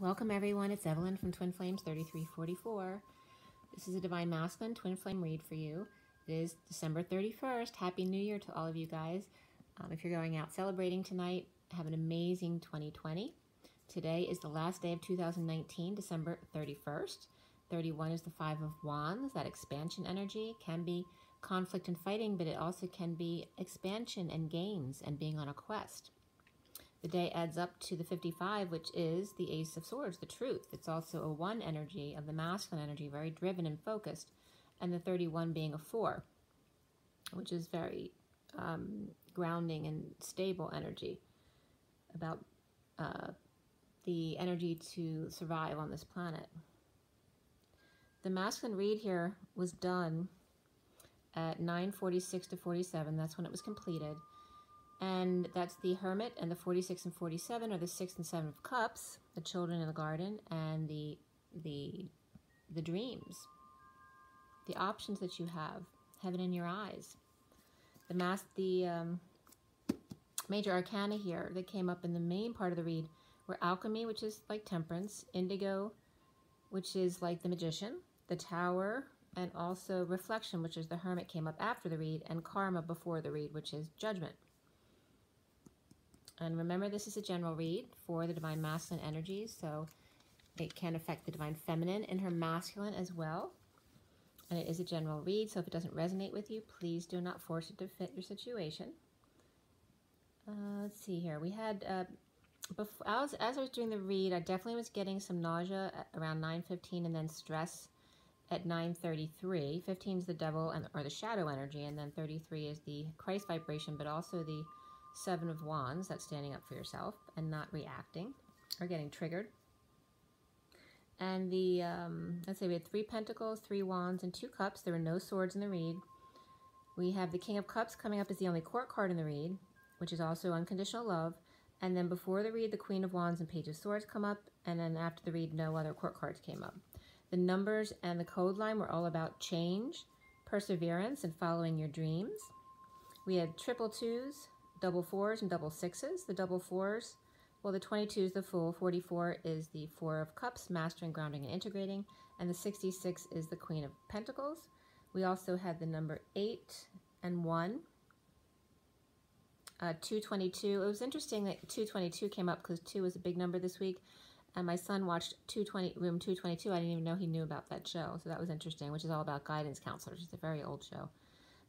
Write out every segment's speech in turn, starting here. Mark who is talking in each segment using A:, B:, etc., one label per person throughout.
A: Welcome everyone, it's Evelyn from Twin Flames 3344. This is a Divine Masculine Twin Flame read for you. It is December 31st. Happy New Year to all of you guys. If you're going out celebrating tonight, have an amazing 2020. Today is the last day of 2019, December 31st. 31 is the Five of Wands, that expansion energy. Can be conflict and fighting, but it also can be expansion and gains and being on a quest. The day adds up to the 55, which is the Ace of Swords, the truth. It's also a 1 energy of the masculine energy, very driven and focused, and the 31 being a 4, which is very grounding and stable energy, about the energy to survive on this planet. The masculine read here was done at 9:46 to 47. That's when it was completed. And that's the Hermit, and the 46 and 47 are the 6 and 7 of Cups, the children in the garden, and the dreams, the options that you have, heaven in your eyes. The major arcana here that came up in the main part of the read were alchemy, which is like temperance, indigo, which is like the magician, the tower, and also reflection, which is the hermit, came up after the read, and karma before the read, which is judgment. And remember, this is a general read for the Divine Masculine energies, so it can affect the Divine Feminine in her masculine as well. And it is a general read, so if it doesn't resonate with you, please do not force it to fit your situation. Let's see here. We had, as I was doing the read, I definitely was getting some nausea at around 9:15 and then stress at 9:33. 15 is the devil or the shadow energy, and then 33 is the Christ vibration, but also the 7 of Wands, that's standing up for yourself and not reacting or getting triggered. And the, let's say we had 3 Pentacles, 3 Wands, and 2 Cups. There were no swords in the read. We have the King of Cups coming up as the only court card in the read, which is also unconditional love. And then before the read, the Queen of Wands and Page of Swords come up. And then after the read, no other court cards came up. The numbers and the code line were all about change, perseverance, and following your dreams. We had triple 2s, double 4s, and double 6s. The double 4s, well, the 22 is the Fool, 44 is the 4 of Cups, mastering, grounding, and integrating, and the 66 is the Queen of Pentacles. We also had the number 8 and 1, 222. It was interesting that 222 came up because 2 was a big number this week, and my son watched Room 222. I didn't even know he knew about that show, so that was interesting, which is all about guidance counselors. It's a very old show.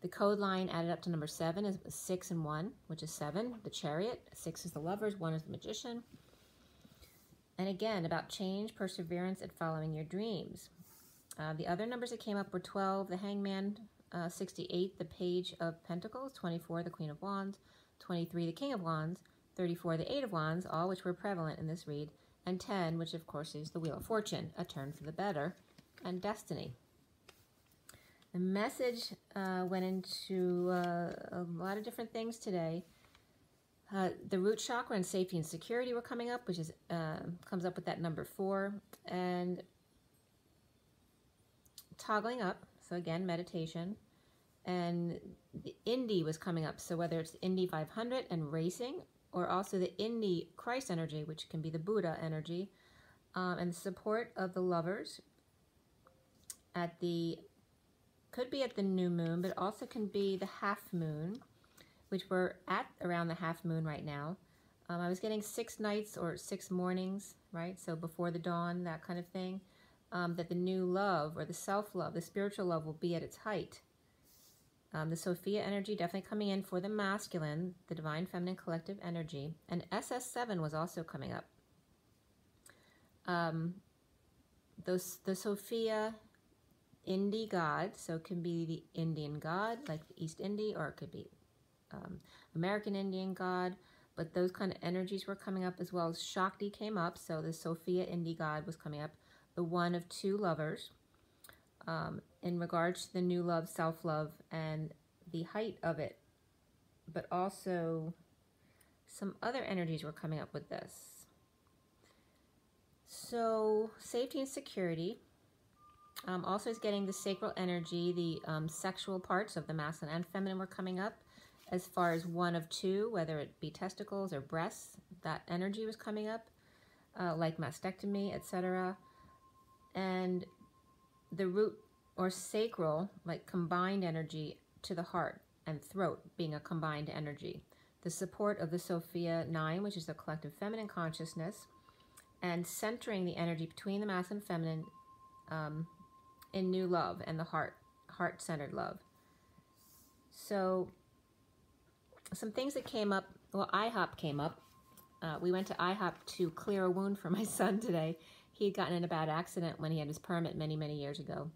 A: The code line added up to number 7 is 6 and 1, which is 7, the Chariot. 6 is the Lovers, 1 is the Magician. And again, about change, perseverance, and following your dreams. The other numbers that came up were 12, the Hangman, 68, the Page of Pentacles, 24, the Queen of Wands, 23, the King of Wands, 34, the 8 of Wands, all which were prevalent in this read, and 10, which of course is the Wheel of Fortune, a turn for the better, and destiny. The message went into a lot of different things today. The root chakra and safety and security were coming up, which is comes up with that number 4, and toggling up. So again, meditation, and the Indy was coming up. So whether it's the Indy 500 and racing, or also the Indy Christ energy, which can be the Buddha energy, and the support of the lovers at the could be at the new moon, but also can be the half moon, which we're at around the half moon right now. I was getting 6 nights or 6 mornings, right? So before the dawn, that kind of thing, that the new love or the self-love, the spiritual love will be at its height. The Sophia energy definitely coming in for the masculine, the Divine Feminine Collective energy, and SS7 was also coming up. The Sophia Indie God, so it can be the Indian God, like the East Indie, or it could be American Indian God, but those kind of energies were coming up, as well as Shakti came up, so the Sophia Indie God was coming up, the one of 2 lovers, in regards to the new love, self-love, and the height of it, but also some other energies were coming up with this. So safety and security. Also is getting the sacral energy, the sexual parts of the masculine and feminine were coming up, as far as 1 of 2, whether it be testicles or breasts, that energy was coming up. like mastectomy, etc. And the root or sacral, like combined energy to the heart and throat being a combined energy. The support of the Sophia 9, which is the collective feminine consciousness, and centering the energy between the masculine and feminine in new love and the heart-centered love. So some things that came up, well, IHOP came up. We went to IHOP to clear a wound for my son today. He had gotten in a bad accident when he had his permit many, many years ago.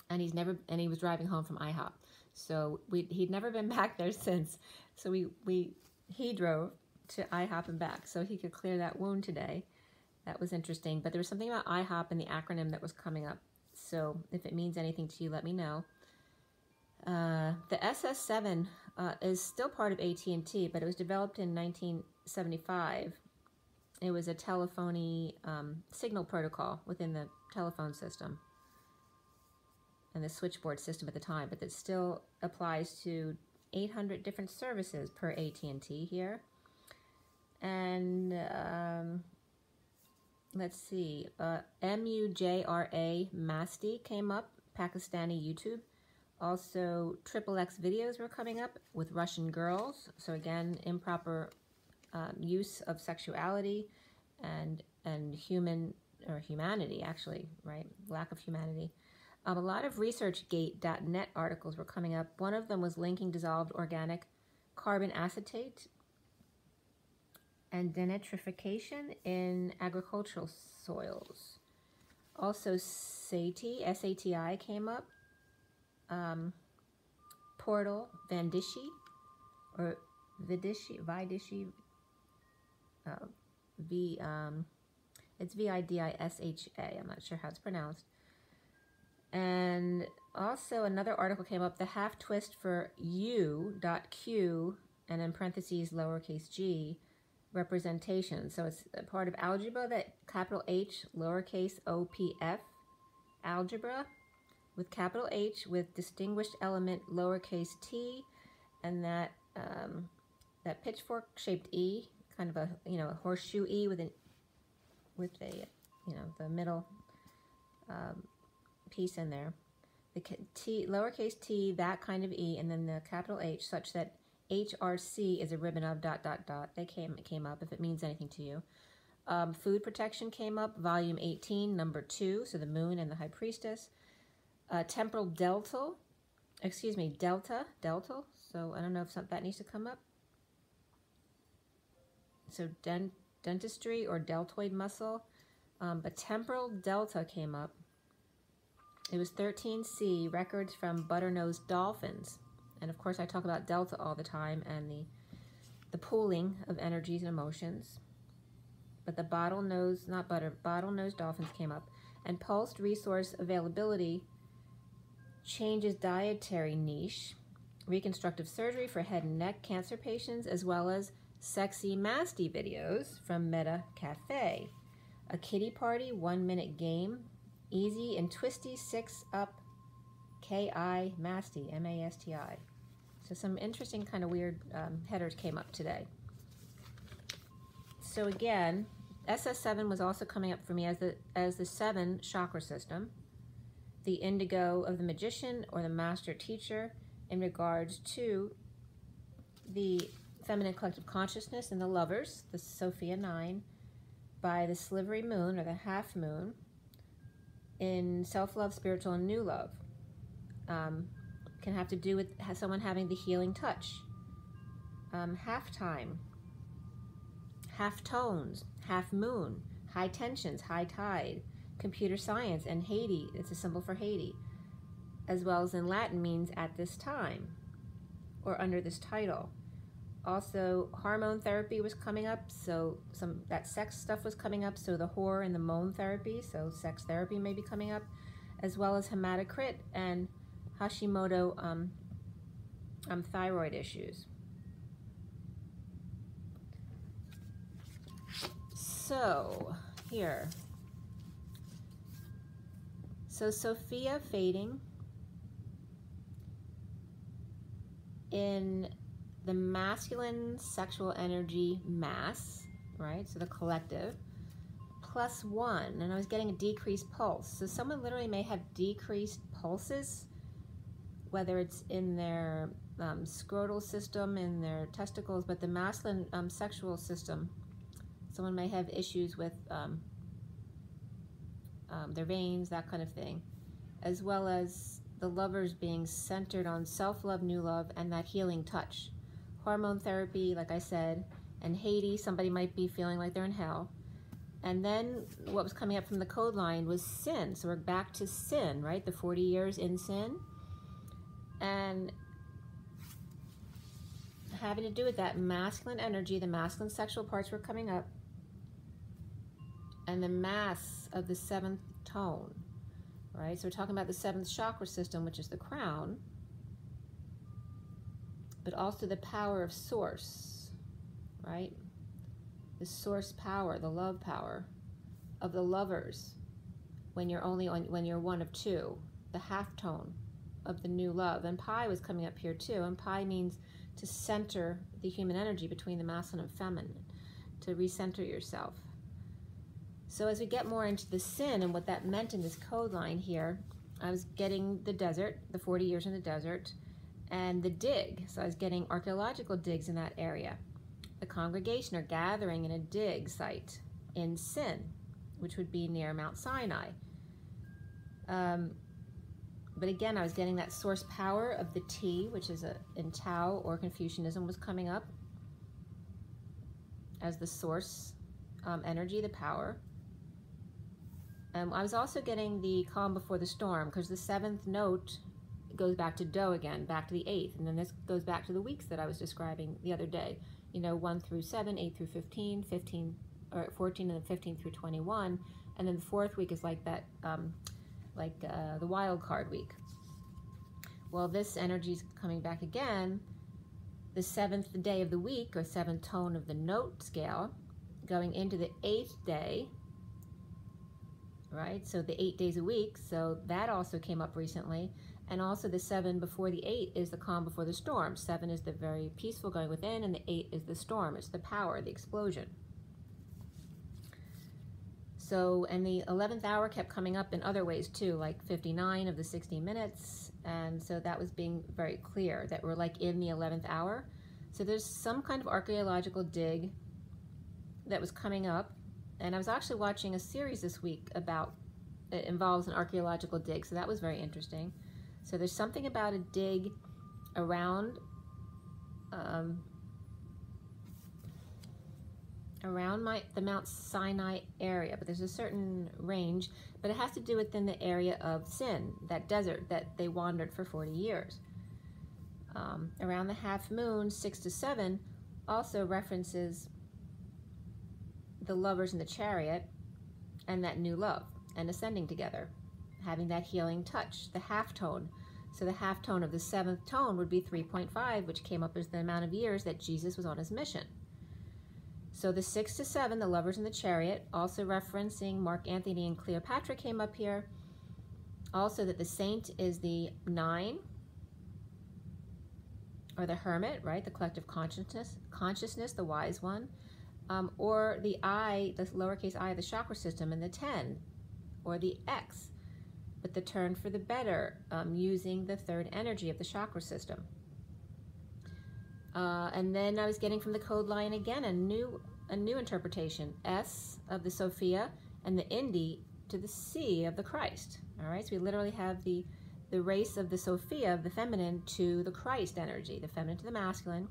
A: And he was driving home from IHOP. So he'd never been back there since. So he drove to IHOP and back so he could clear that wound today. That was interesting. But there was something about IHOP and the acronym that was coming up. So if it means anything to you, let me know. The SS7 is still part of AT&T, but it was developed in 1975. It was a telephony signal protocol within the telephone system and the switchboard system at the time, but that still applies to 800 different services per AT&T here. And let's see, MUJRA Masti came up, Pakistani YouTube. Also, XXX videos were coming up with Russian girls. So again, improper use of sexuality and humanity, actually, right? Lack of humanity. A lot of ResearchGate.net articles were coming up. One of them was linking dissolved organic carbon acetate and denitrification in agricultural soils. Also, SATI, S-A-T-I came up. Portal Vandishi or Vidishi, it's V-I-D-I-S-H-A. I'm not sure how it's pronounced. And also another article came up, the half twist for U.Q and in parentheses lowercase g representation. So it's a part of algebra, that capital H lowercase O-P-F algebra with capital H with distinguished element lowercase t, and that that pitchfork shaped E, kind of a a horseshoe E with a the middle piece in there. The T lowercase t, that kind of E, and then the capital H, such that HRC is a ribbon of ... They came up if it means anything to you. Food protection came up, volume 18, number 2, so the moon and the high priestess. Temporal delta. So I don't know if that needs to come up. So dentistry or deltoid muscle. But temporal delta came up. It was 13C, records from butter-nosed dolphins. And of course I talk about delta all the time and the pooling of energies and emotions. But the bottlenose dolphins came up. And pulsed resource availability changes dietary niche, reconstructive surgery for head and neck cancer patients, as well as sexy masty videos from Meta Cafe. A kiddie party, 1-minute game, easy and twisty 6-up K-I masty, M-A-S-T-I. So some interesting kind of weird headers came up today. So again, SS7 was also coming up for me as the 7 chakra system. The indigo of the magician or the master teacher in regards to the feminine collective consciousness and the lovers, the Sophia 9, by the slivery moon or the half moon in self-love, spiritual, and new love. Can have to do with someone having the healing touch. Half time, half tones, half moon, high tensions, high tide, computer science, and Haiti, it's a symbol for Haiti, as well as in Latin means at this time, or under this title. Also, hormone therapy was coming up, so that sex stuff was coming up, so the whore and the moan therapy, so sex therapy may be coming up, as well as hematocrit and Hashimoto thyroid issues. So, here. So Sophia fading in the masculine sexual energy mass, right? So the collective. +1, and I was getting a decreased pulse. So someone literally may have decreased pulses, whether it's in their scrotal system, in their testicles, but the masculine sexual system. Someone may have issues with their veins, that kind of thing, as well as the lovers being centered on self-love, new love, and that healing touch. Hormone therapy, like I said, and Hades, somebody might be feeling like they're in hell. And then what was coming up from the code line was sin. So we're back to sin, right? The 40 years in sin. And having to do with that masculine energy, the masculine sexual parts were coming up, and the mass of the 7th tone, right? So we're talking about the 7th chakra system, which is the crown, but also the power of source, right? The source power, the love power of the lovers when you're when you're one of two, the half tone of the new love. And pi was coming up here too, and pi means to center the human energy between the masculine and feminine, to recenter yourself. So as we get more into the sin and what that meant in this code line here, I was getting the desert, the 40 years in the desert, and the dig. So I was getting archaeological digs in that area. The congregation are gathering in a dig site in Sin, which would be near Mount Sinai. But again, I was getting that source power of the T, which is in Tao or Confucianism, was coming up as the source energy, the power. I was also getting the calm before the storm, because the 7th note goes back to Do again, back to the 8th, and then this goes back to the weeks that I was describing the other day. You know, 1 through 7, 8 through 15, 14, and then 15 through 21, and then the 4th week is like that, the wild card week. Well, this energy is coming back again, the 7th day of the week, or 7th tone of the note scale, going into the 8th day, right? So the 8 days a week, so that also came up recently. And also the 7 before the 8 is the calm before the storm. 7 is the very peaceful going within, and the 8 is the storm. It's the power, the explosion. So, and the 11th hour kept coming up in other ways too, like 59 of the 60 minutes. And so that was being very clear that we're like in the 11th hour. So there's some kind of archaeological dig that was coming up. And I was actually watching a series this week about, it involves an archaeological dig. So that was very interesting. So there's something about a dig around the Mount Sinai area, but there's a certain range, but it has to do within the area of Sin, that desert that they wandered for 40 years. Around the half moon, 6 to 7, also references the lovers in the chariot and that new love and ascending together, having that healing touch, the half tone. So the half tone of the 7th tone would be 3.5, which came up as the amount of years that Jesus was on his mission. So the 6 to 7, the lovers in the chariot, also referencing Mark Antony and Cleopatra, came up here. Also that the saint is the 9, or the hermit, right? The collective consciousness, the wise one. Or the I, the lowercase I of the chakra system, and the 10, or the X, but the turn for the better, using the 3rd energy of the chakra system. And then I was getting from the code line again a new interpretation, S of the Sophia, and the Indi to the C of the Christ. All right, so we literally have the race of the Sophia, of the feminine, to the Christ energy, the feminine to the masculine,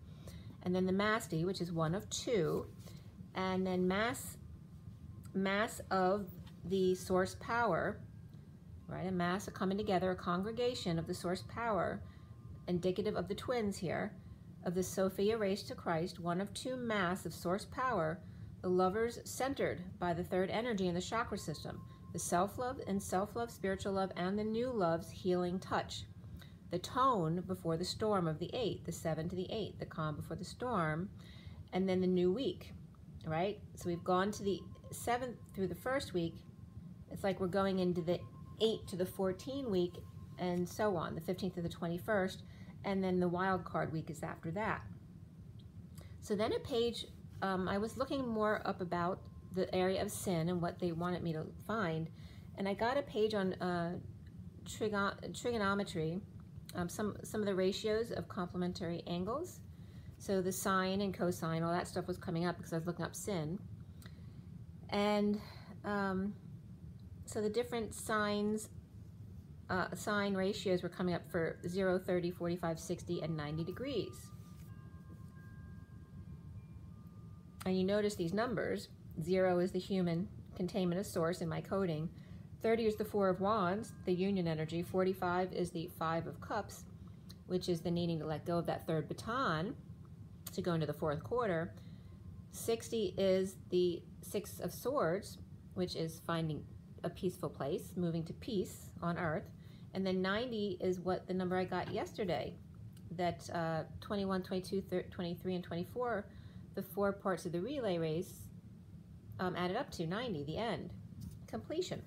A: and then the Masti, which is 1 of 2, and then mass of the source power, right? A mass, a coming together, a congregation of the source power, indicative of the twins here, of the Sophia race to Christ, 1 of 2 mass of source power, the lovers centered by the 3rd energy in the chakra system, the self-love and self-love, spiritual love, and the new love's healing touch. The tone before the storm of the 8, the 7 to the 8, the calm before the storm, and then the new week, right? So we've gone to the 7th through the 1st week. It's like we're going into the 8 to the 14 week, and so on, the 15th to the 21st, and then the wild card week is after that. So then a page, I was looking more up about the area of sin and what they wanted me to find. And I got a page on trigonometry, some of the ratios of complementary angles. So the sine and cosine, all that stuff was coming up because I was looking up sin. And so the different sine ratios were coming up for 0, 30, 45, 60, and 90 degrees. And you notice these numbers. 0 is the human containment of source in my coding. 30 is the 4 of wands, the union energy. 45 is the 5 of cups, which is the needing to let go of that third baton to go into the fourth quarter. 60 is the 6 of swords, which is finding a peaceful place, moving to peace on earth. And then 90 is what the number I got yesterday, that 21, 22, 23, and 24, the 4 parts of the relay race added up to 90, the end, completion.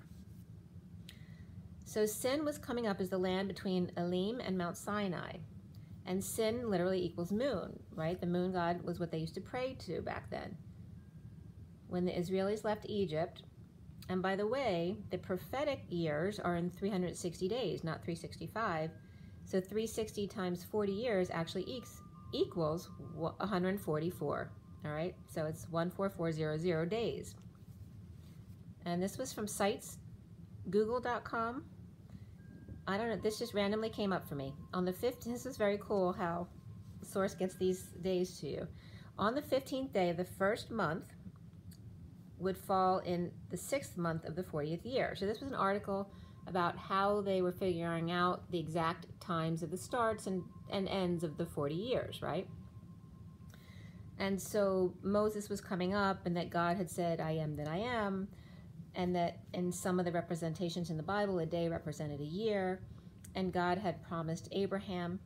A: So sin was coming up as the land between Elim and Mount Sinai. And sin literally equals moon, right? The moon god was what they used to pray to back then. When the Israelis left Egypt, and by the way, the prophetic years are in 360 days, not 365. So 360 times 40 years actually equals 144, all right? So it's 14400 days. And this was from sites, google.com. I don't know, this just randomly came up for me. On the 15th, this is very cool how Source gets these days to you. On the 15th day of the first month would fall in the 6th month of the 40th year. So this was an article about how they were figuring out the exact times of the starts and ends of the 40 years, right? And so Moses was coming up, and that God had said, I am that I am, and that in some of the representations in the Bible, a day represented a year, and God had promised Abraham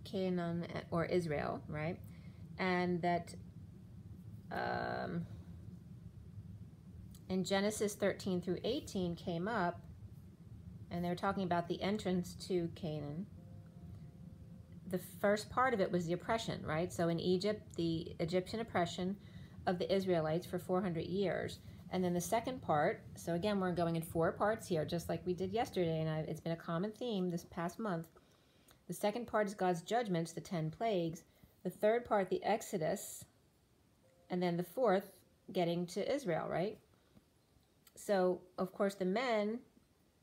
A: Canaan or Israel, right? And that in Genesis 13 through 18 came up, and they were talking about the entrance to Canaan. The first part of it was the oppression, right? So in Egypt, the Egyptian oppression of the Israelites for 400 years. And then the second part, so again, we're going in 4 parts here, just like we did yesterday, and it's been a common theme this past month. The second part is God's judgments, the 10 plagues. The third part, the Exodus. And then the fourth, getting to Israel, right? So, of course, the men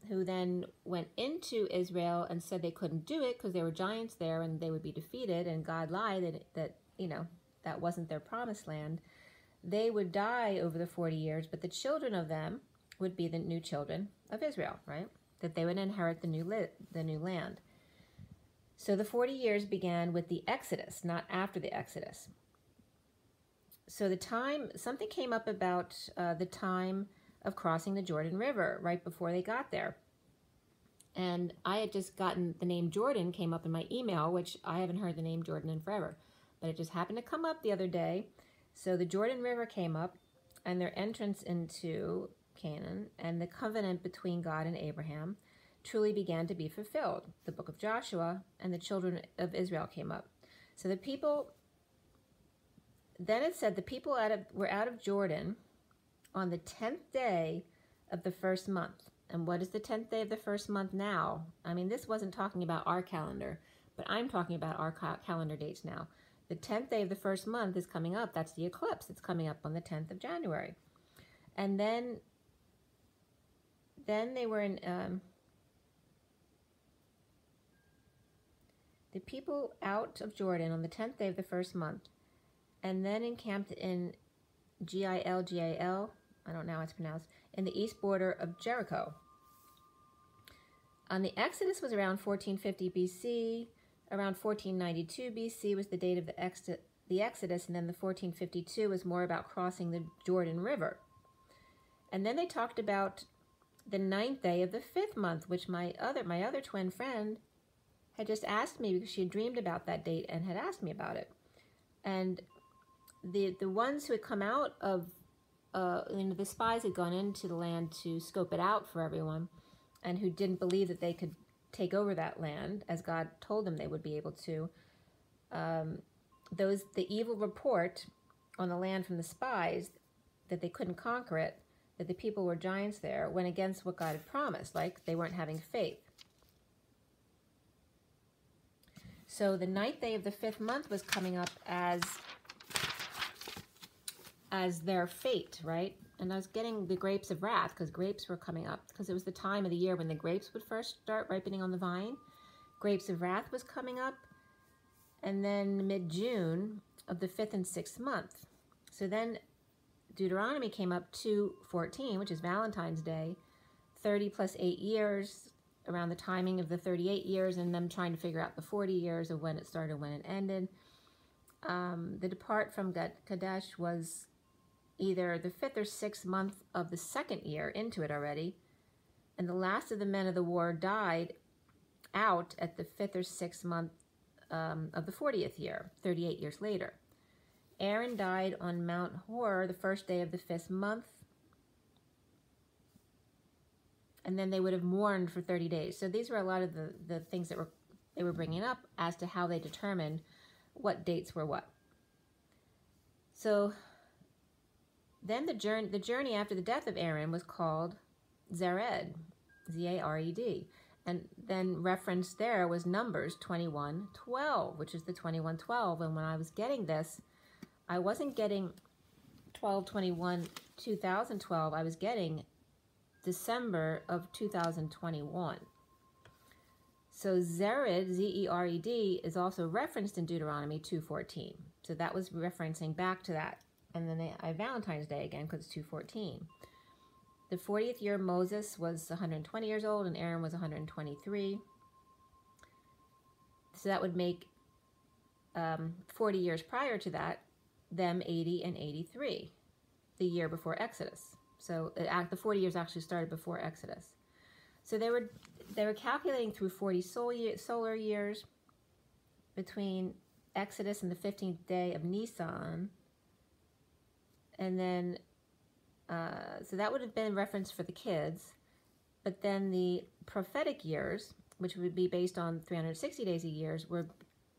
A: who then went into Israel and said they couldn't do it because there were giants there and they would be defeated, and God lied that you know, that wasn't their promised land. They would die over the 40 years, but the children of them would be the new children of Israel, right? That they would inherit the new land. So the 40 years began with the Exodus, not after the Exodus. So the time, something came up about the time of crossing the Jordan River right before they got there. And I had just gotten the name Jordan came up in my email, which I haven't heard the name Jordan in forever, but it just happened to come up the other day. So the Jordan River came up, and their entrance into Canaan and the covenant between God and Abraham truly began to be fulfilled. The book of Joshua and the children of Israel came up. So the people, then it said the people were out of Jordan on the 10th day of the first month. And what is the 10th day of the first month now? I mean, this wasn't talking about our calendar, but I'm talking about our calendar dates now. The 10th day of the first month is coming up. That's the eclipse. It's coming up on the 10th of January. And then they were in, the people out of Jordan on the 10th day of the first month, and then encamped in Gilgal, I don't know how it's pronounced, in the east border of Jericho. On the Exodus was around 1450 BC. Around 1492 BC was the date of the Exodus, and then the 1452 was more about crossing the Jordan River. And then they talked about the 9th day of the 5th month, which my other twin friend had just asked me because she had dreamed about that date and had asked me about it. And the ones who had come out of, the spies had gone into the land to scope it out for everyone, and who didn't believe that they could take over that land as God told them they would be able to. The evil report on the land from the spies that they couldn't conquer it, that the people were giants there, went against what God had promised, like they weren't having faith. So the 9th day of the 5th month was coming up as their fate, right? And I was getting the grapes of wrath, because grapes were coming up, because it was the time of the year when the grapes would first start ripening on the vine. Grapes of wrath was coming up, and then mid-June of the 5th and 6th month. So then Deuteronomy came up to 14, which is Valentine's Day, 30 plus 8 years, around the timing of the 38 years, and them trying to figure out the 40 years of when it started, when it ended. The depart from Kadesh was either the 5th or 6th month of the 2nd year into it already, and the last of the men of the war died out at the 5th or 6th month of the 40th year, 38 years later. Aaron died on Mount Hor the 1st day of the 5th month, and then they would have mourned for 30 days. So these were a lot of the things that they were bringing up as to how they determined what dates were what. So then the journey after the death of Aaron was called Zered, Z-A-R-E-D. And then referenced there was Numbers 21:12, which is the 21:12. And when I was getting this, I wasn't getting 12/21/2012. I was getting December of 2021. So Zered, Z-E-R-E-D, is also referenced in Deuteronomy 2:14. So that was referencing back to that. And then I have Valentine's Day again because it's 2:14. The 40th year Moses was 120 years old and Aaron was 123. So that would make 40 years prior to that, them 80 and 83, the year before Exodus. So the 40 years actually started before Exodus. So they were calculating through 40 solar years between Exodus and the 15th day of Nisan. And then, so that would have been referenced for the kids. But then the prophetic years, which would be based on 360 days a year,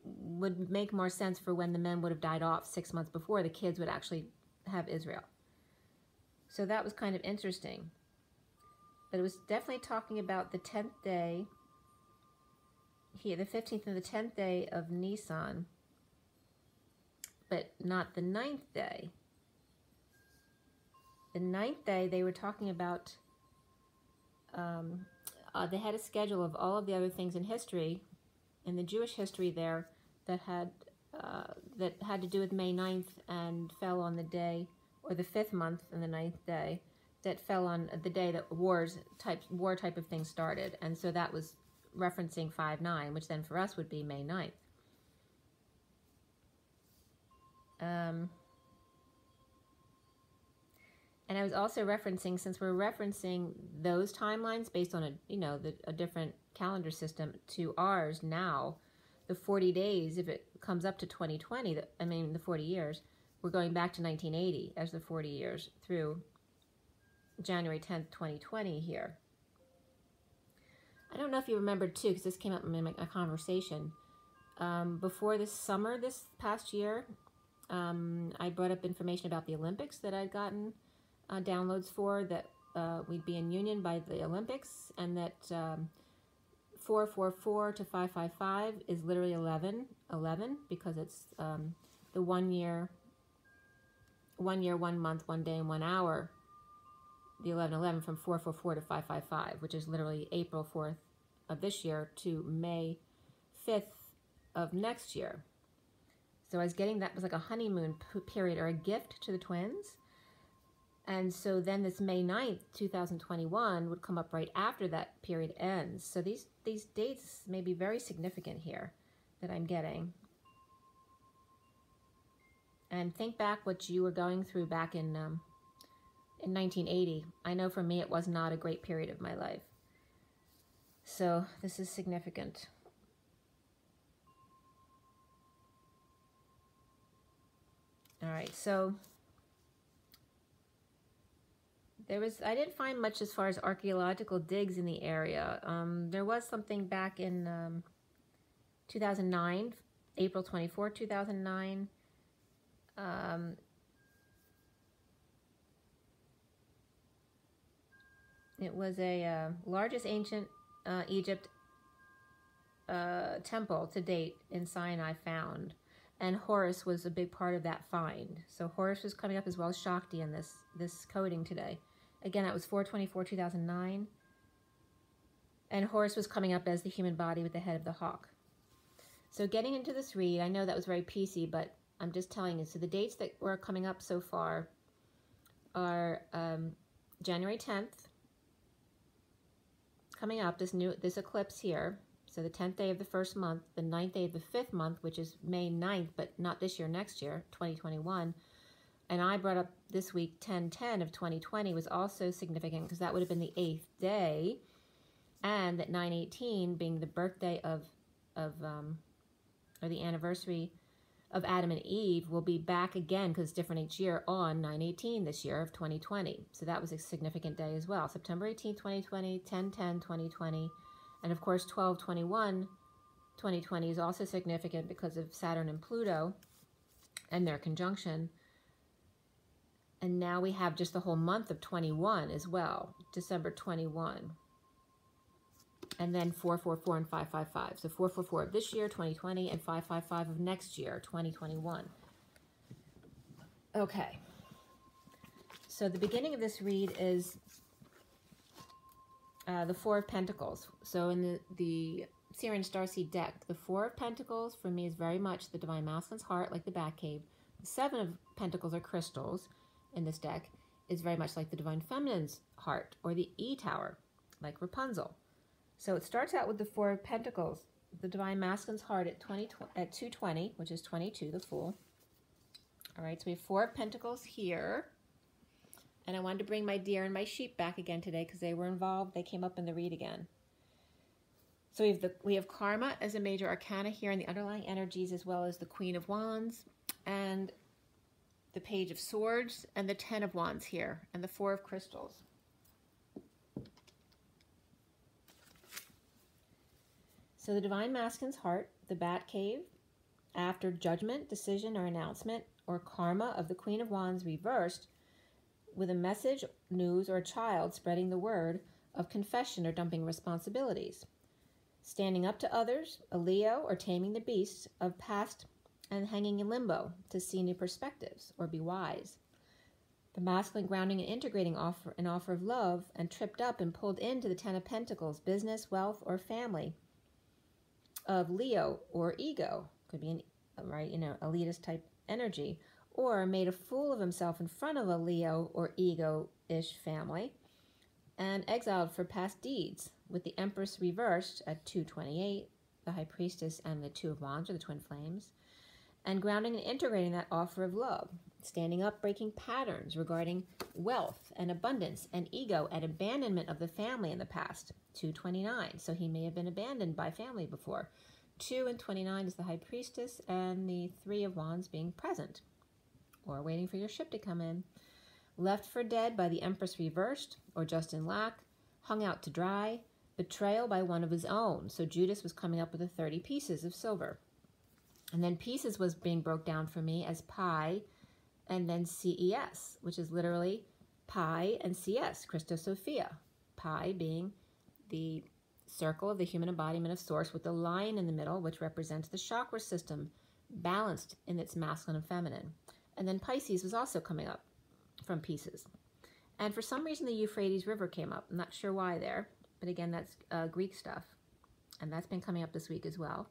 A: would make more sense for when the men would have died off 6 months before the kids would actually have Israel. So that was kind of interesting. But it was definitely talking about the 10th day, here, the 15th and the 10th day of Nisan, but not the 9th day. The 9th day, they were talking about, they had a schedule of all of the other things in history, in the Jewish history there, that had to do with May 9th and fell on the day, or the 5th month and the 9th day, that fell on the day that war type of thing started. And so that was referencing 5/9, which then for us would be May 9th. And I was also referencing, since we're referencing those timelines based on a different calendar system to ours now, the 40 days, if it comes up to 2020, the 40 years, we're going back to 1980 as the 40 years through January 10th, 2020 here. I don't know if you remember too, because this came up in a conversation. Before this summer, this past year, I brought up information about the Olympics that I'd gotten downloads for, that we'd be in union by the Olympics, and that 444 to 555 is literally 11, because it's the 1 year, 1 month, 1 day, and 1 hour, the 11/11 from 444 to 555, which is literally April 4th of this year to May 5th of next year. So I was getting that was like a honeymoon period, or a gift to the twins. And so then this May 9th, 2021 would come up right after that period ends. So these dates may be very significant here that I'm getting. And think back what you were going through back in 1980. I know for me it was not a great period of my life. So this is significant. All right, so I didn't find much as far as archaeological digs in the area. There was something back in 2009, April 24, 2009. It was a largest ancient Egypt temple to date in Sinai found. And Horus was a big part of that find. So Horus was coming up as well as Shakti in this coding today. Again, that was 4/24/2009. And Horus was coming up as the human body with the head of the hawk. So getting into this read, I know that was very PC, but I'm just telling you. So the dates that were coming up so far are January 10th, coming up, this eclipse here. So the 10th day of the first month, the 9th day of the 5th month, which is May 9th, but not this year, next year, 2021. And I brought up this week, 10/10 of 2020 was also significant because that would have been the 8th day. And that 9/18 being the birthday or the anniversary of Adam and Eve will be back again, because it's different each year, on 9/18 this year of 2020. So that was a significant day as well. September 18th, 2020, 10/10, 2020. And of course, 12/21, 2020 is also significant because of Saturn and Pluto and their conjunction. And now we have just the whole month of 21 as well, December 21. And then 4/4/4 and 5/5/5. So 4/4/4 of this year, 2020, and 5/5/5 of next year, 2021. Okay. So the beginning of this read is the Four of Pentacles. So in the SIRIAN Starseed deck, the Four of Pentacles for me is very much the Divine Masculine's heart, like the Batcave. The Seven of Pentacles, or crystals, in this deck is very much like the Divine Feminine's heart, or the E-Tower, like Rapunzel. So it starts out with the Four of Pentacles, the Divine Masculine's heart at 220, which is 22, the Fool. All right, so we have Four of Pentacles here. And I wanted to bring my deer and my sheep back again today because they were involved. They came up in the read again. So we have Karma as a major arcana here, and the underlying energies, as well as the Queen of Wands and the Page of Swords and the 10 of Wands here, and the Four of Crystals. So the Divine Masculine's heart, the Batcave, after judgment, decision, or announcement, or karma of the Queen of Wands reversed, with a message, news, or a child spreading the word of confession or dumping responsibilities. Standing up to others, a Leo, or taming the beasts of past and hanging in limbo to see new perspectives or be wise. The masculine grounding and integrating an offer of love, and tripped up and pulled into the 10 of Pentacles, business, wealth, or family of Leo or ego. Could be an elitist type energy, or made a fool of himself in front of a Leo or ego-ish family, and exiled for past deeds, with the Empress reversed at 228, the High Priestess and the Two of Wands, or the Twin Flames, and grounding and integrating that offer of love, standing up, breaking patterns regarding wealth and abundance and ego and abandonment of the family in the past, 229, so he may have been abandoned by family before. 2 and 29 is the High Priestess, and the Three of Wands being present, or waiting for your ship to come in. Left for dead by the Empress reversed, or just in lack, hung out to dry, betrayal by one of his own. So Judas was coming up with the 30 pieces of silver. And then pieces was being broke down for me as pi, and then CES, which is literally pi and CS, Christos Sophia. Pi being the circle of the human embodiment of Source, with the lion in the middle, which represents the chakra system, balanced in its masculine and feminine. And then Pisces was also coming up from pieces. And for some reason, the Euphrates River came up. I'm not sure why there, but again, that's Greek stuff. And that's been coming up this week as well.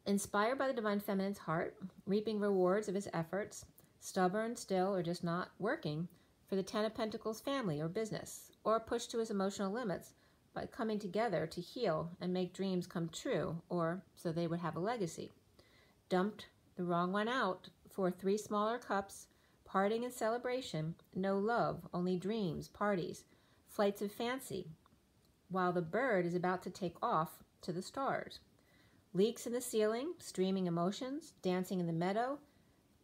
A: Inspired by the Divine Feminine's heart, reaping rewards of his efforts, stubborn, still, or just not working for the 10 of Pentacles family or business, or pushed to his emotional limits by coming together to heal and make dreams come true, or so they would have a legacy. Dumped the wrong one out for 3 smaller cups, parting and celebration, no love, only dreams, parties, flights of fancy, while the bird is about to take off to the stars. Leaks in the ceiling, streaming emotions, dancing in the meadow,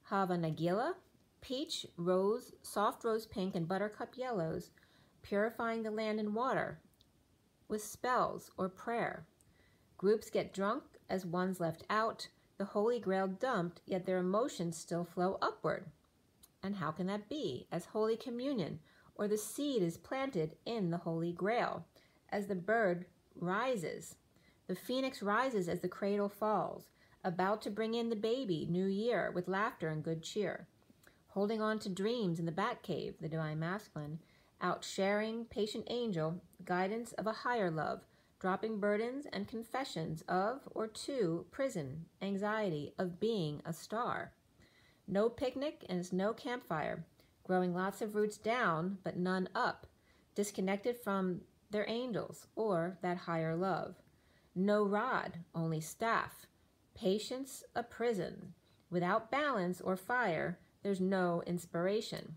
A: Hava Nagila, peach, rose, soft rose pink, and buttercup yellows, purifying the land and water with spells or prayer. Groups get drunk as one's left out, the Holy Grail dumped, yet their emotions still flow upward. And how can that be? As Holy Communion or the seed is planted in the Holy Grail. As the bird rises, the phoenix rises as the cradle falls, about to bring in the baby, new year, with laughter and good cheer. Holding on to dreams in the bat cave, the divine masculine, out sharing, patient angel, guidance of a higher love, dropping burdens and confessions of or to prison, anxiety of being a star. No picnic and no campfire, growing lots of roots down but none up, disconnected from their angels or that higher love. No rod, only staff, patience a prison. Without balance or fire, there's no inspiration.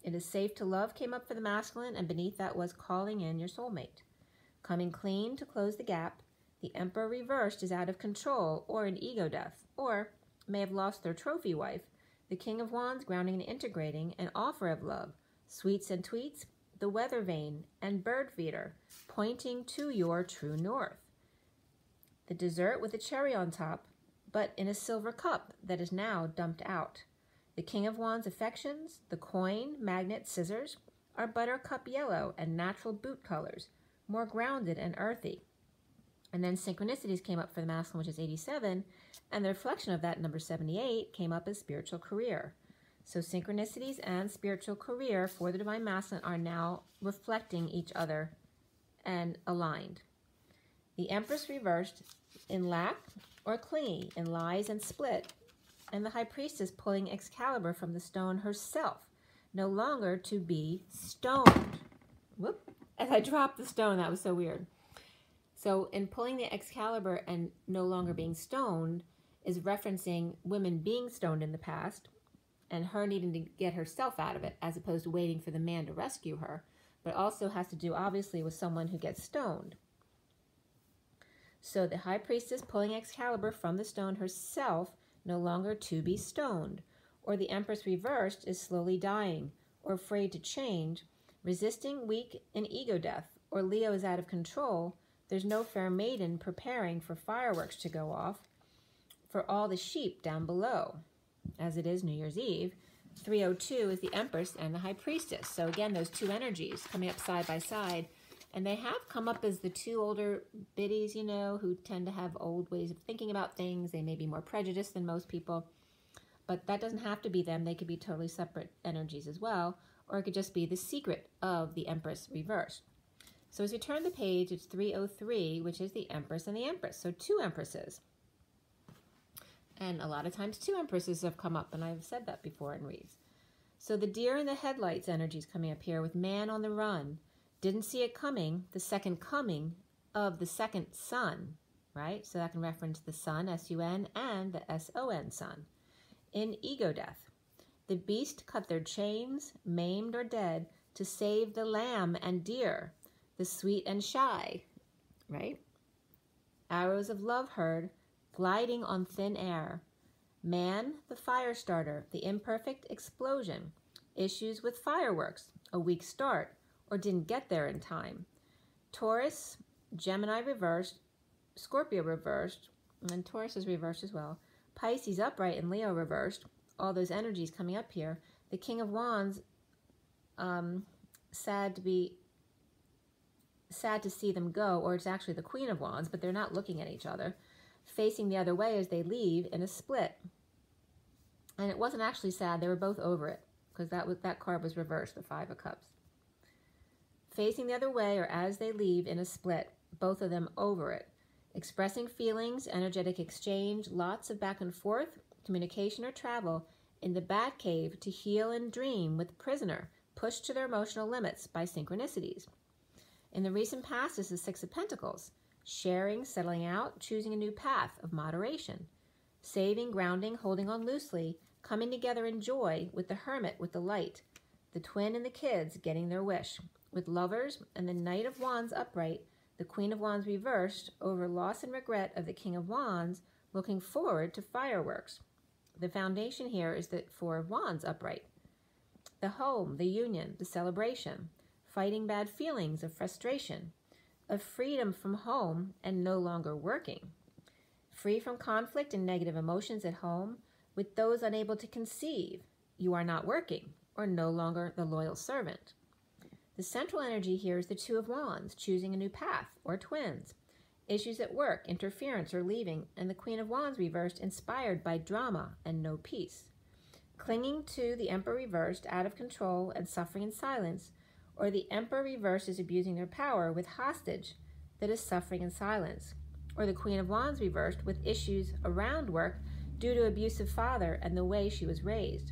A: It is safe to love came up for the masculine, and beneath that was calling in your soulmate. Coming clean to close the gap, the emperor reversed is out of control or in ego death, or may have lost their trophy wife. The king of wands grounding and integrating an offer of love, sweets and tweets, the weather vane and bird feeder, pointing to your true north. The dessert with a cherry on top, but in a silver cup that is now dumped out. The king of wands affections, the coin, magnet, scissors, are buttercup yellow and natural boot colors, more grounded and earthy. And then synchronicities came up for the masculine, which is 87, and the reflection of that, number 78, came up as spiritual career. So synchronicities and spiritual career for the divine masculine are now reflecting each other and aligned. The empress reversed in lack or clingy, in lies and split, and the high priestess pulling Excalibur from the stone herself, no longer to be stoned. Whoop. As I dropped the stone, that was so weird. So in pulling the Excalibur and no longer being stoned is referencing women being stoned in the past and her needing to get herself out of it as opposed to waiting for the man to rescue her, but also has to do obviously with someone who gets stoned. So the high priestess pulling Excalibur from the stone herself, no longer to be stoned, or the empress reversed is slowly dying or afraid to change, resisting, weak in ego death, or Leo is out of control. There's no fair maiden preparing for fireworks to go off for all the sheep down below, as it is New Year's Eve. 302 is the empress and the high priestess. So again, those two energies coming up side by side, and they have come up as the two older biddies, you know, who tend to have old ways of thinking about things. They may be more prejudiced than most people, but that doesn't have to be them. They could be totally separate energies as well, or it could just be the secret of the empress reversed. So as we turn the page, it's 303, which is the empress and the empress. So two empresses. And a lot of times two empresses have come up, and I've said that before in reads. So the deer in the headlights energy is coming up here with man on the run. Didn't see it coming, the second coming of the second sun, right? So that can reference the sun, S-U-N, and the S-O-N, sun. In ego death, the beast cut their chains, maimed or dead, to save the lamb and deer, the sweet and shy, right? Arrows of love heard, gliding on thin air. Man, the fire starter, the imperfect explosion. Issues with fireworks, a weak start, or didn't get there in time. Taurus, Gemini reversed, Scorpio reversed, and Taurus is reversed as well. Pisces upright and Leo reversed. All those energies coming up here. The King of Wands, sad to see them go, or it's actually the Queen of Wands, but they're not looking at each other, facing the other way as they leave in a split. And it wasn't actually sad, they were both over it, because that card was reversed, the Five of Cups. Facing the other way or as they leave in a split, both of them over it. Expressing feelings, energetic exchange, lots of back and forth, communication or travel in the bat cave to heal and dream with prisoner, pushed to their emotional limits by synchronicities. In the recent past is the Six of Pentacles, sharing, settling out, choosing a new path of moderation, saving, grounding, holding on loosely, coming together in joy with the Hermit with the light, the Twin and the kids getting their wish, with Lovers and the Knight of Wands upright, the Queen of Wands reversed, over loss and regret of the King of Wands, looking forward to fireworks. The foundation here is the Four of Wands upright. The home, the union, the celebration, fighting bad feelings of frustration, of freedom from home and no longer working. Free from conflict and negative emotions at home, with those unable to conceive. You are not working, or no longer the loyal servant. The central energy here is the Two of Wands, choosing a new path, or twins. Issues at work, interference, or leaving, and the Queen of Wands reversed, inspired by drama and no peace. Clinging to the Emperor reversed, out of control and suffering in silence, or the Emperor reversed is abusing their power with hostage that is suffering in silence, or the Queen of Wands reversed with issues around work due to abusive father and the way she was raised.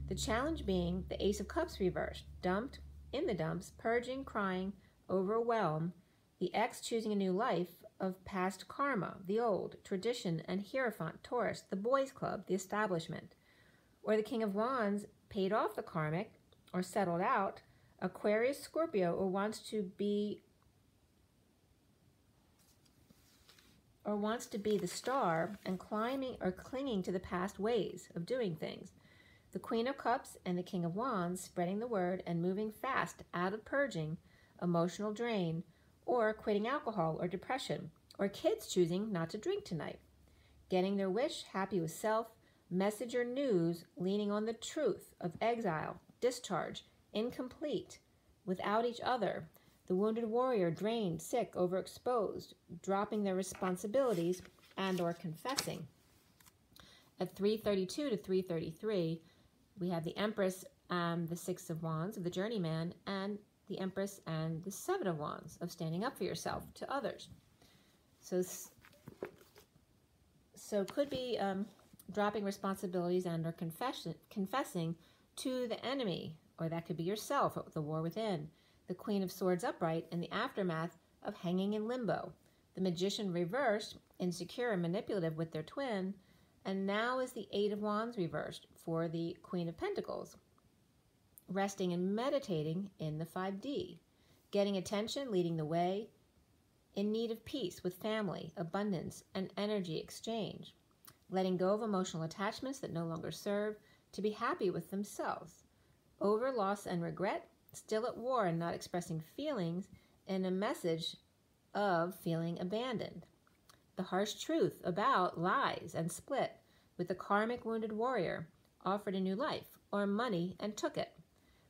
A: The challenge being the Ace of Cups reversed, dumped, in the dumps, purging, crying, overwhelmed, the ex choosing a new life of past karma, the old, tradition and Hierophant, Taurus, the boys club, the establishment, or the King of Wands paid off the karmic or settled out, Aquarius, Scorpio, or wants to be the star and climbing or clinging to the past ways of doing things. The Queen of Cups and the King of Wands spreading the word and moving fast out of purging, emotional drain, or quitting alcohol or depression, or kids choosing not to drink tonight. Getting their wish, happy with self, message or news, leaning on the truth of exile, discharge, incomplete, without each other. The wounded warrior, drained, sick, overexposed, dropping their responsibilities and or confessing. At 332 to 333, we have the Empress and the Six of Wands of the Journeyman, and the Empress and the Seven of Wands of standing up for yourself to others. So could be dropping responsibilities and or confessing to the enemy, or that could be yourself, the war within. The Queen of Swords upright in the aftermath of hanging in limbo. The Magician reversed, insecure and manipulative with their twin, and now is the Eight of Wands reversed for the Queen of Pentacles, resting and meditating in the 5D, getting attention, leading the way, in need of peace with family, abundance, and energy exchange, letting go of emotional attachments that no longer serve, to be happy with themselves, over loss and regret, still at war and not expressing feelings, and a message of feeling abandoned. The harsh truth about lies and split, with the karmic wounded warrior, offered a new life or money and took it.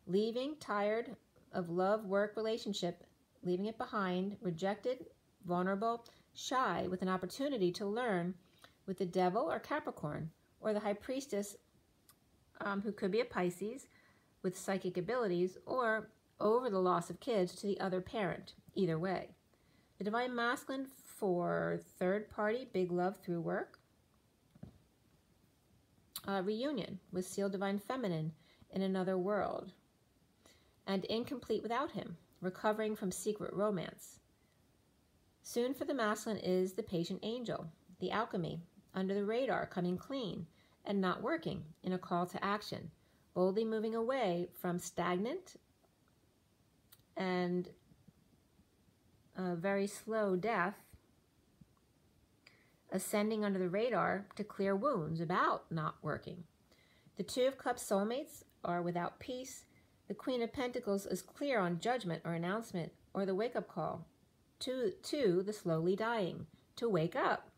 A: Leaving, tired of love, work, relationship, leaving it behind, rejected, vulnerable, shy, with an opportunity to learn with the Devil or Capricorn, or the High Priestess, who could be a Pisces, with psychic abilities, or over the loss of kids to the other parent, either way. The Divine Masculine for third party, big love through work. Reunion with sealed Divine Feminine in another world. And incomplete without him, recovering from secret romance. Soon for the masculine is the patient angel, the alchemy, under the radar, coming clean and not working in a call to action, boldly moving away from stagnant and very slow death, ascending under the radar to clear wounds about not working. The Two of Cups soulmates are without peace. The Queen of Pentacles is clear on judgment or announcement or the wake-up call to the slowly dying, to wake up.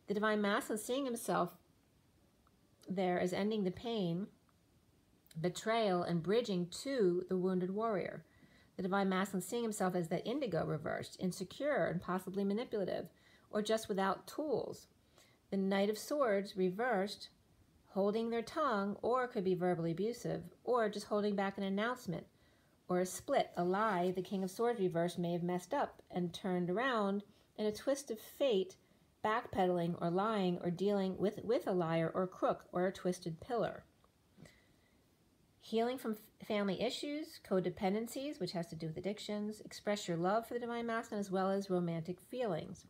A: The Divine Masculine seeing himself there as ending the pain, betrayal, and bridging to the wounded warrior. The Divine Masculine seeing himself as that indigo reversed, insecure and possibly manipulative, or just without tools. The Knight of Swords reversed, holding their tongue, or could be verbally abusive, or just holding back an announcement, or a split, a lie. The King of Swords reversed may have messed up and turned around in a twist of fate, backpedaling or lying or dealing with a liar or crook or a twisted pillar. Healing from family issues, codependencies, which has to do with addictions. Express your love for the Divine Masculine as well as romantic feelings.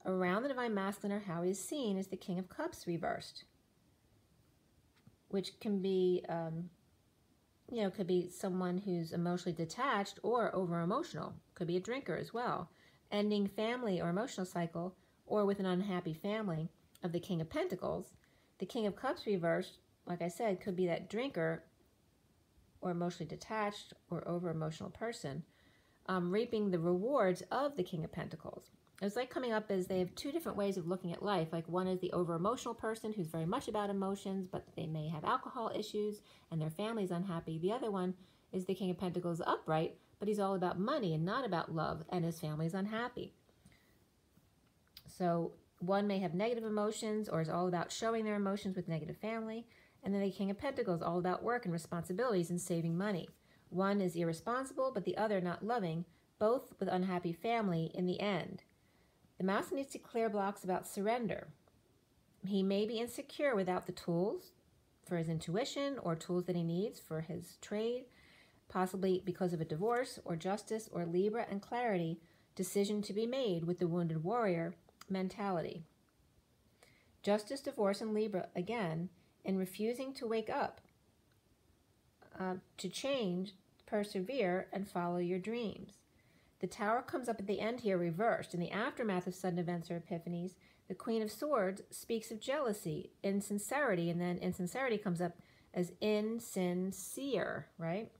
A: Around the Divine Masculine, or how he is seen, is the King of Cups reversed, which can be, could be someone who's emotionally detached or over-emotional. Could be a drinker as well. Ending family or emotional cycle, or with an unhappy family, of the King of Pentacles. The King of Cups reversed, like I said, could be that drinker or emotionally detached or over-emotional person, reaping the rewards of the King of Pentacles. It's like coming up as they have two different ways of looking at life. Like one is the over-emotional person who's very much about emotions, but they may have alcohol issues and their family's unhappy. The other one is the King of Pentacles upright, but he's all about money and not about love, and his family's unhappy. So one may have negative emotions or is all about showing their emotions with negative family. And then the King of Pentacles, all about work and responsibilities and saving money. One is irresponsible, but the other not loving, both with unhappy family in the end. The masculine needs to clear blocks about surrender. He may be insecure without the tools for his intuition or tools that he needs for his trade, possibly because of a divorce or justice or Libra and clarity, decision to be made with the wounded warrior mentality. Justice, divorce, and Libra again in refusing to wake up, to change, persevere, and follow your dreams. The Tower comes up at the end here reversed. In the aftermath of sudden events or epiphanies, the Queen of Swords speaks of jealousy, insincerity, and then insincerity comes up as insincere, right?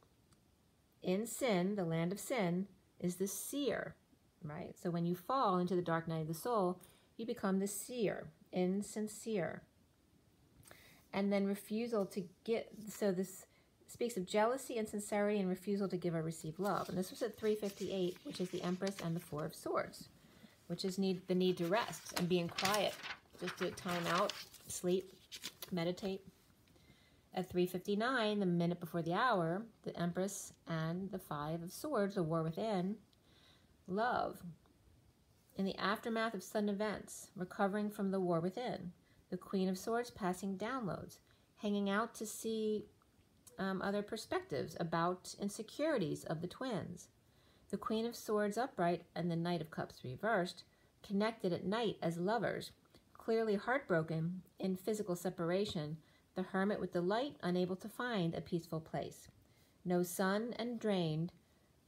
A: In sin, the land of sin, is the seer, right? So when you fall into the dark night of the soul, you become the seer, insincere. And then refusal to get, so this speaks of jealousy, insincerity, and refusal to give or receive love. And this was at 358, which is the Empress and the Four of Swords, which is the need to rest and being quiet, just to time out, sleep, meditate. At 3:59, the minute before the hour, the Empress and the Five of Swords, the war within, love. In the aftermath of sudden events, recovering from the war within, the Queen of Swords passing downloads, hanging out to see other perspectives about insecurities of the twins. The Queen of Swords upright and the Knight of Cups reversed, connected at night as lovers, clearly heartbroken in physical separation, the Hermit with the light, unable to find a peaceful place. No sun and drained,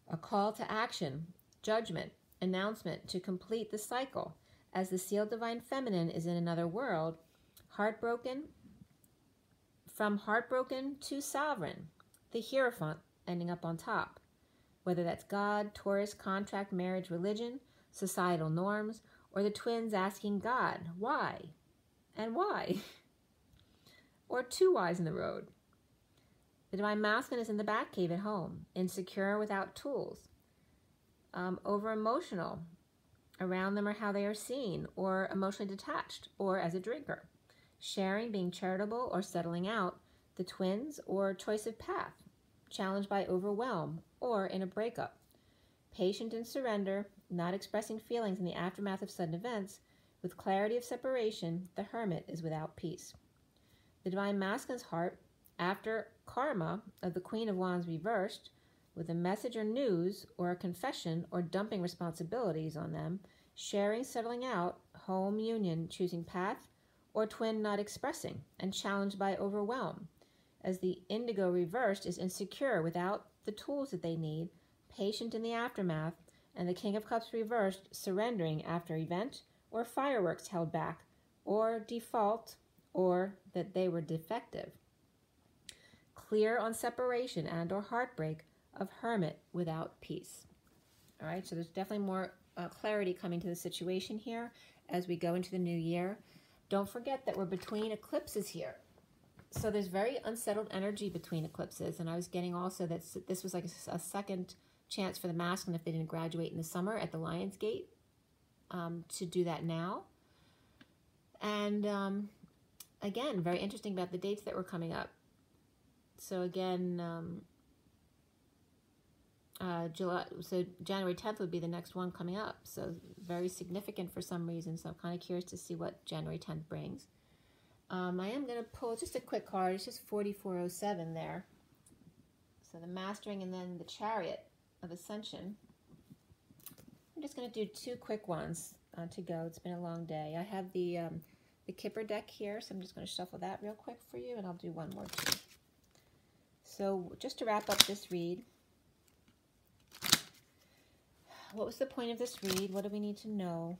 A: a call to action, judgment, announcement to complete the cycle, as the sealed divine feminine is in another world, heartbroken, from heartbroken to sovereign, the Hierophant ending up on top. Whether that's God, Taurus, contract, marriage, religion, societal norms, or the twins asking God, why? And why? Or two whys in the road. The divine masculine is in the Batcave at home, insecure without tools, over-emotional around them or how they are seen, or emotionally detached, or as a drinker. Sharing, being charitable, or settling out, the twins, or choice of path, challenged by overwhelm, or in a breakup. Patient in surrender, not expressing feelings in the aftermath of sudden events, with clarity of separation, the Hermit is without peace. The divine masculine's heart, after karma of the Queen of Wands reversed, with a message or news, or a confession, or dumping responsibilities on them, sharing, settling out, home union, choosing path, or twin not expressing, and challenged by overwhelm, as the indigo reversed is insecure without the tools that they need, patient in the aftermath, and the King of Cups reversed, surrendering after event, or fireworks held back, or default, or that they were defective. Clear on separation and or heartbreak of Hermit without peace. All right, so there's definitely more clarity coming to the situation here as we go into the new year. Don't forget that we're between eclipses here. So there's very unsettled energy between eclipses. And I was getting also that this was like a second chance for the masculine if they didn't graduate in the summer at the Lion's Gate to do that now. And again, very interesting about the dates that were coming up. So again, January 10th would be the next one coming up. So very significant for some reason. So I'm kind of curious to see what January 10th brings. I am going to pull just a quick card. It's just 4407 there. So the Mastering and then the Chariot of Ascension. I'm just going to do two quick ones to go. It's been a long day. I have the Kipper deck here, so I'm just going to shuffle that real quick for you, and I'll do one more too. So just to wrap up this read, what was the point of this read? What do we need to know?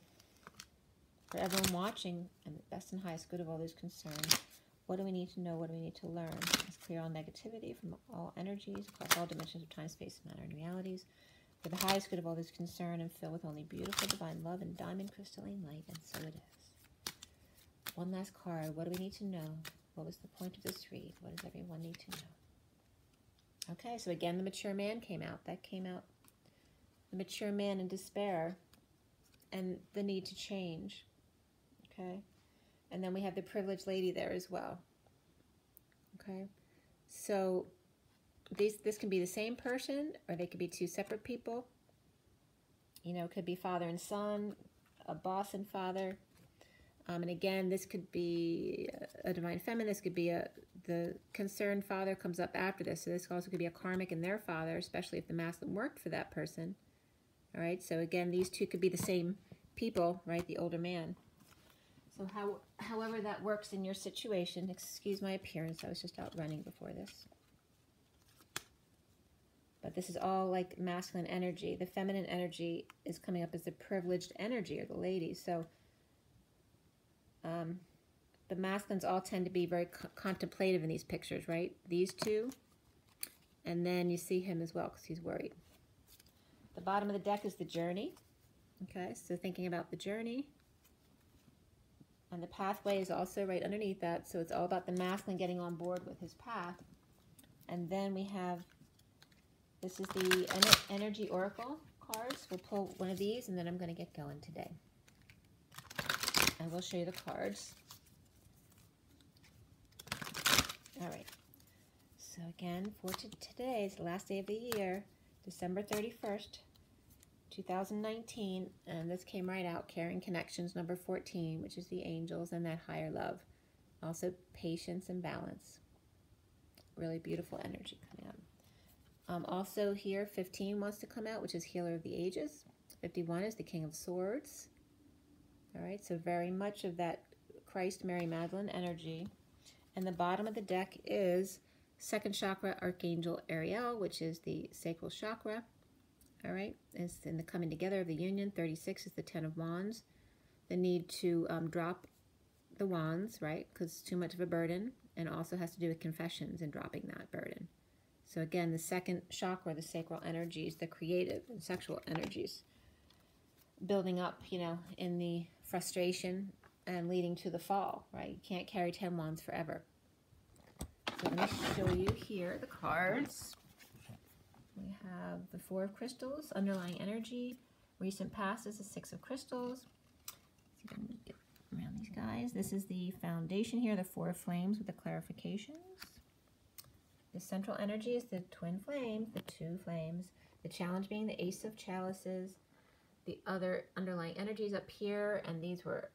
A: For everyone watching, and the best and highest good of all those concerned, what do we need to know? What do we need to learn? Let's clear all negativity from all energies, across all dimensions of time, space, matter, and realities. For the highest good of all those concerned, and fill with only beautiful divine love and diamond crystalline light, and so it is. One last card. What do we need to know? What was the point of this read? What does everyone need to know? Okay, so again, the Mature Man came out. That came out mature man in despair and the need to change. Okay? And then we have the privileged lady there as well. Okay? So this can be the same person, or they could be two separate people. You know, it could be father and son, a boss and father. And again, this could be a divine feminine. This could be the concerned father comes up after this. So this also could be a karmic and their father, especially if the masculine worked for that person. All right. So again, these two could be the same people, right? The older man. So however that works in your situation, excuse my appearance. I was just out running before this. But this is all like masculine energy. The feminine energy is coming up as the privileged energy, or the lady. So the masculines all tend to be very contemplative in these pictures, right? These two. And then you see him as well because he's worried. The bottom of the deck is the journey. Okay, so thinking about the journey. And the pathway is also right underneath that. So it's all about the masculine getting on board with his path. And then we have, this is the energy oracle cards. We'll pull one of these and then I'm going to get going today. I will show you the cards. All right. So again, for today is the last day of the year, December 31st, 2019. And this came right out, Caring Connections, number 14, which is the angels and that higher love. Also patience and balance. Really beautiful energy coming out. Also here, 15 wants to come out, which is Healer of the Ages. 51 is the King of Swords. All right, so very much of that Christ, Mary, Magdalene energy. And the bottom of the deck is second chakra, Archangel Ariel, which is the sacral chakra. All right, it's in the coming together of the union. 36 is the 10 of Wands. The need to drop the wands, right, because it's too much of a burden, and also has to do with confessions and dropping that burden. So again, the second chakra, the sacral energies, the creative and sexual energies, building up, you know, in the frustration and leading to the fall, right? You can't carry 10 wands forever. So let me show you here the cards. We have the 4 of Crystals, underlying energy. Recent past is the 6 of Crystals. Let's see if I can get around these guys. This is the foundation here, the 4 of Flames with the clarifications. The central energy is the twin flames, the 2 flames. The challenge being the Ace of Chalices. The other underlying energies up here, and these were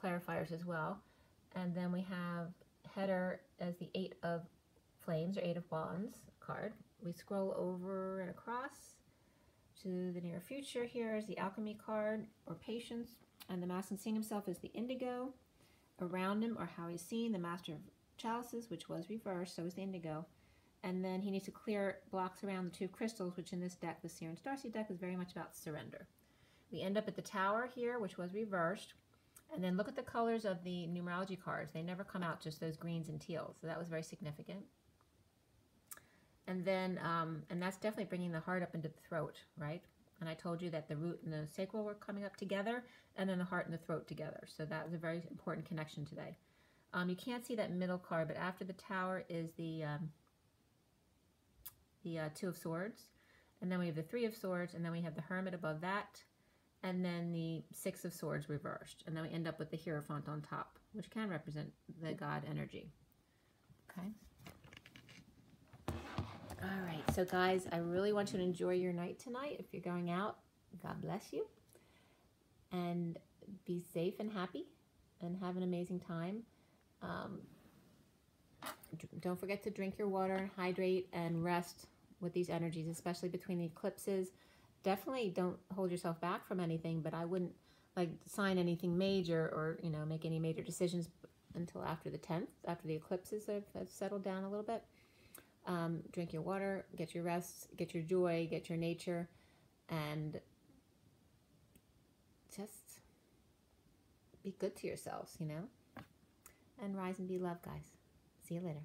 A: clarifiers as well. And then we have header as the 8 of Flames, or 8 of Wands card. We scroll over and across to the near future. Here is the Alchemy card, or Patience. And the masculine seeing himself as the Indigo. Around him, or how he's seen, the Master of Chalices, which was reversed, so is the Indigo. And then he needs to clear blocks around the 2 crystals, which in this deck, the Seer and STARSEED deck, is very much about surrender. We end up at the Tower here, which was reversed. And then look at the colors of the numerology cards. They never come out just those greens and teals, so that was very significant. And then, and that's definitely bringing the heart up into the throat, right? And I told you that the root and the sacral were coming up together, and then the heart and the throat together. So that was a very important connection today. You can't see that middle card, but after the Tower is the 2 of Swords. And then we have the 3 of Swords, and then we have the Hermit above that, and then the 6 of Swords reversed. And then we end up with the Hierophant on top, which can represent the God energy. Okay. All right, so guys, I really want you to enjoy your night tonight. If you're going out, God bless you. And be safe and happy and have an amazing time. Don't forget to drink your water, hydrate, and rest with these energies, especially between the eclipses. Definitely don't hold yourself back from anything, but I wouldn't like sign anything major or, you know, make any major decisions until after the 10th, after the eclipses have settled down a little bit. Drink your water, get your rest, get your joy, get your nature, and just be good to yourselves, you know, and rise and be love, guys. See you later.